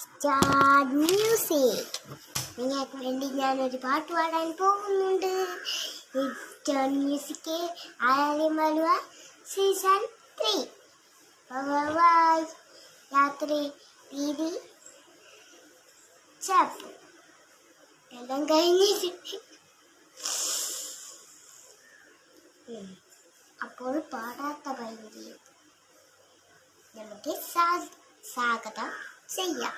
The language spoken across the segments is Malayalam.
Star music. നിങ്ങൾക്ക് വേണ്ടി ഞാനൊരു പാട്ട് പാടാൻ പോകുന്നുണ്ട്. സ്റ്റാർ മ്യൂസിക് ആയാലും സീസൺ 3 രാത്രി വീതി ചാപ്പ് എല്ലാം കഴിഞ്ഞിട്ട് അപ്പോൾ പാടാത്ത ഭയങ്കര നമുക്ക് സ്വാഗതം ചെയ്യാം.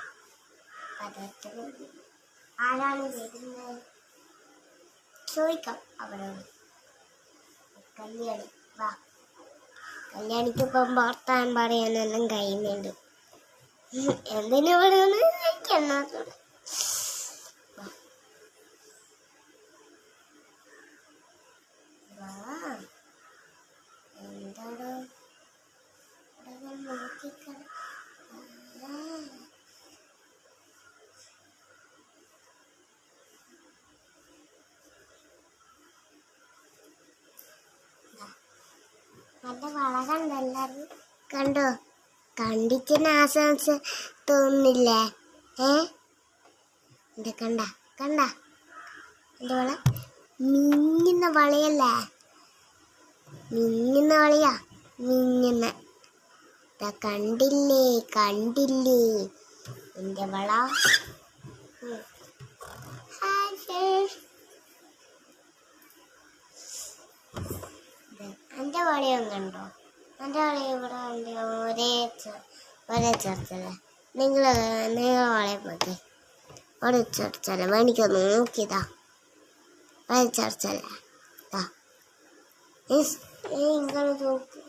ആരാണ് വരുന്നത് ചോദിക്കാം അവരോട്. കല്യാണി വാ. കല്യാണിക്കിപ്പം വർത്താൻ പറയാനെല്ലാം കഴിയുന്നുണ്ട്. എന്തിനു പറയുന്നത് എനിക്കെന്നാത്തോട്. എന്താടോ നോക്കിക്ക. നല്ല വള കണ്ടോ എല്ലാവരും? കണ്ടോ? കണ്ടിട്ട് ആശംസ തോന്നുന്നില്ലേ? എന്താ കണ്ട എന്താ വള? മിന്നുന്ന വളയല്ലേ? മിന്നുന്ന വളയാ. മിന്നുന്ന കണ്ടില്ലേ എന്റെ വള. എൻ്റെ വളയും കണ്ടോ? എൻ്റെ വളയും ഇവിടെ ഉണ്ട്. ഒരേ ചേർച്ചല്ലേ? നിങ്ങൾ വളയെ നോക്കി. ഒരേ ചേർച്ചല്ലേ? എനിക്കൊന്ന് നോക്കിയതാ. ഒരേ ചേർച്ചല്ലേ? ഇങ്ങനെ നോക്ക്.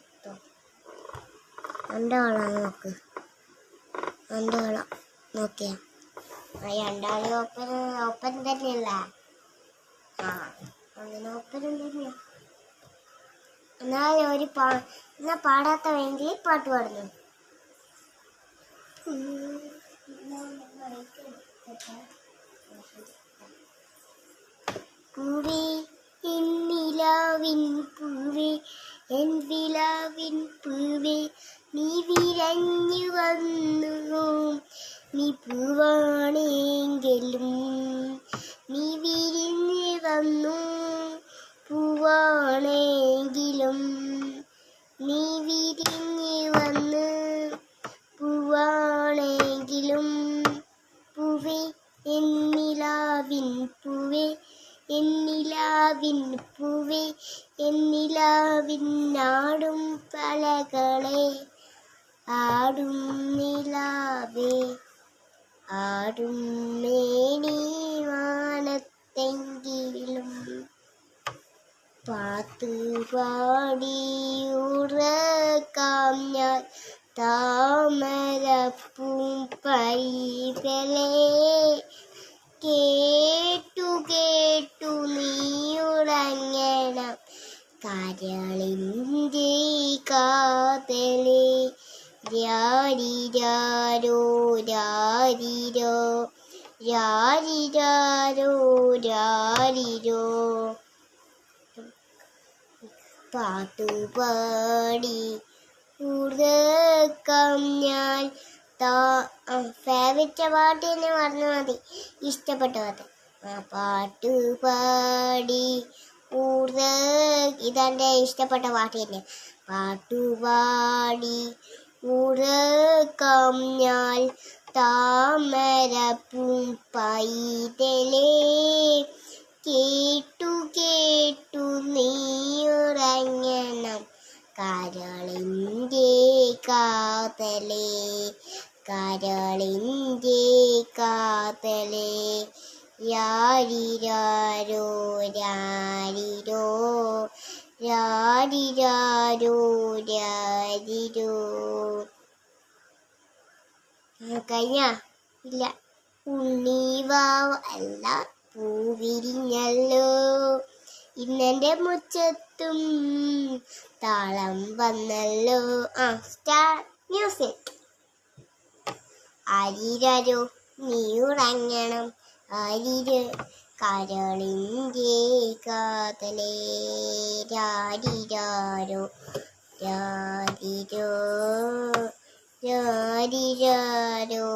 എൻ്റെ വള നോക്ക്. എൻ്റെ വള നോക്കിയ രണ്ടാളി ഒപ്പൻ തന്നെയല്ല. അങ്ങനെ ഒപ്പനും തന്നെയാ. എന്നാലും എന്നാ പാടാത്ത വേണ്ടി പാട്ട് പാടുന്നു. പൂവേ എന്നിലാവിൻ പൂവേ എൻ വിലാവിൻ പൂവേ നീ വിരഞ്ഞു വന്നു. നീ പൂവാണെങ്കിലും നീ വിരിഞ്ഞു വന്നു. പൂവാണെങ്കിലും നീ വിരിഞ്ഞു വന്ന്. പൂവാണെങ്കിലും പൂവേ എന്നിലാവിൻ പൂവേ എന്നിലാവിൻ പൂവേ എന്നിലാവിൻ ആടും പലകളെ ആടും നിലാവേ ആടും മേനി വാനത്തെങ്കിലും പാത്ത് പാടി ഉറക്കാം ഞാൻ താമരപ്പൂം പൈതലേ. കേട്ടു നീ ഉറങ്ങണം കരളിൻ്റെ കാതലേ. രാരിരാരോ രാരിരോ രാരിരാരോ രാരിരോ പാട്ടുപാടി ഉറക്കം ഞാൻ. ഫേവറേറ്റ് പാട്ട് തന്നെ പറഞ്ഞാൽ മതി. ഇഷ്ടപ്പെട്ട പാട്ട്. പാട്ടുപാടി ഇതെൻ്റെ ഇഷ്ടപ്പെട്ട പാട്ട് തന്നെ. പാട്ടുപാടി ഉറക്കം ഞാൻ താമരപ്പൂം പൈതലേ. കേട്ടു നീ ഉറങ്ങണം കരളിൻ്റെ കാതലേ കരളിൻ്റെ കാതലേ. രാരിരാരോ രാരിരോ രാരിരാരോ രാരിരോ. കഴിഞ്ഞ ഇല്ല. ഉണ്ണീവാവ അല്ല പൂവിരിഞ്ഞല്ലോ ഇന്നെൻ്റെ മുറ്റത്തും താളം വന്നല്ലോ. Star music. ആരിരോ നീ ഉറങ്ങണം ആരിര് കരളിൻ്റെ കാതലേ. രാരിരാരോ രാരിരോ രാരിരാരോ